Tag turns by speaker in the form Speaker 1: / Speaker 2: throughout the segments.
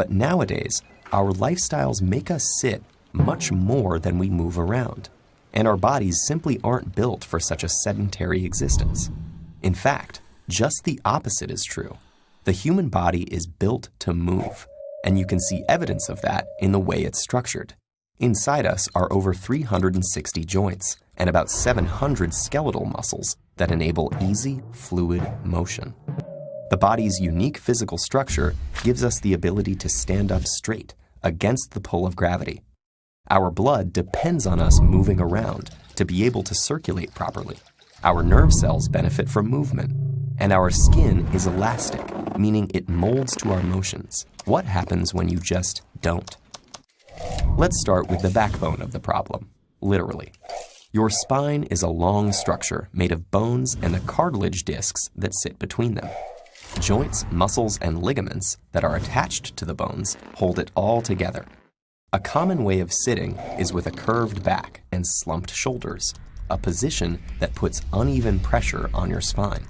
Speaker 1: But nowadays, our lifestyles make us sit much more than we move around, and our bodies simply aren't built for such a sedentary existence. In fact, just the opposite is true. The human body is built to move, and you can see evidence of that in the way it's structured. Inside us are over 360 joints and about 700 skeletal muscles that enable easy, fluid motion. The body's unique physical structure gives us the ability to stand up straight against the pull of gravity. Our blood depends on us moving around to be able to circulate properly. Our nerve cells benefit from movement, and our skin is elastic, meaning it molds to our motions. What happens when you just don't? Let's start with the backbone of the problem, literally. Your spine is a long structure made of bones and the cartilage discs that sit between them. Joints, muscles, and ligaments that are attached to the bones hold it all together. A common way of sitting is with a curved back and slumped shoulders, a position that puts uneven pressure on your spine.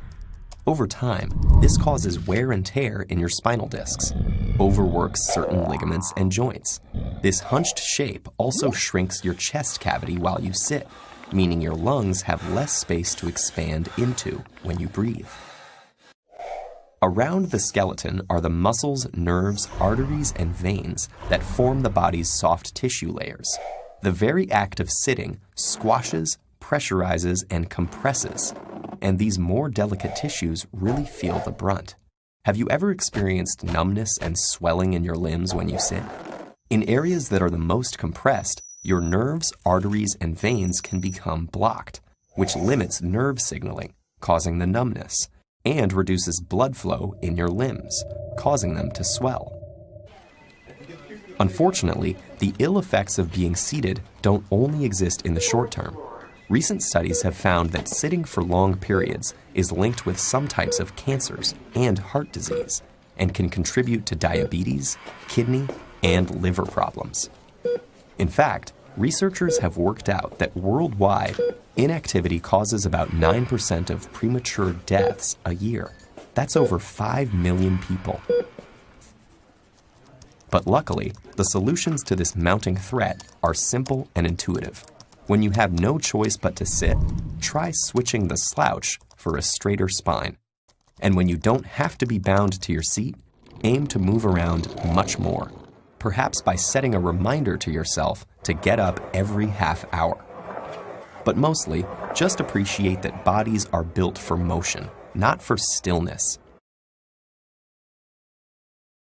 Speaker 1: Over time, this causes wear and tear in your spinal discs, overworks certain ligaments and joints. This hunched shape also shrinks your chest cavity while you sit, meaning your lungs have less space to expand into when you breathe. Around the skeleton are the muscles, nerves, arteries, and veins that form the body's soft tissue layers. The very act of sitting squashes, pressurizes, and compresses, and these more delicate tissues really feel the brunt. Have you ever experienced numbness and swelling in your limbs when you sit? In areas that are the most compressed, your nerves, arteries, and veins can become blocked, which limits nerve signaling, causing the numbness, and reduces blood flow in your limbs, causing them to swell. Unfortunately, the ill effects of being seated don't only exist in the short term. Recent studies have found that sitting for long periods is linked with some types of cancers and heart disease, and can contribute to diabetes, kidney, and liver problems. In fact, researchers have worked out that worldwide, inactivity causes about 9% of premature deaths a year. That's over 5 million people. But luckily, the solutions to this mounting threat are simple and intuitive. When you have no choice but to sit, try switching the slouch for a straighter spine. And when you don't have to be bound to your seat, aim to move around much more, perhaps by setting a reminder to yourself to get up every half hour. But mostly, just appreciate that bodies are built for motion, not for stillness.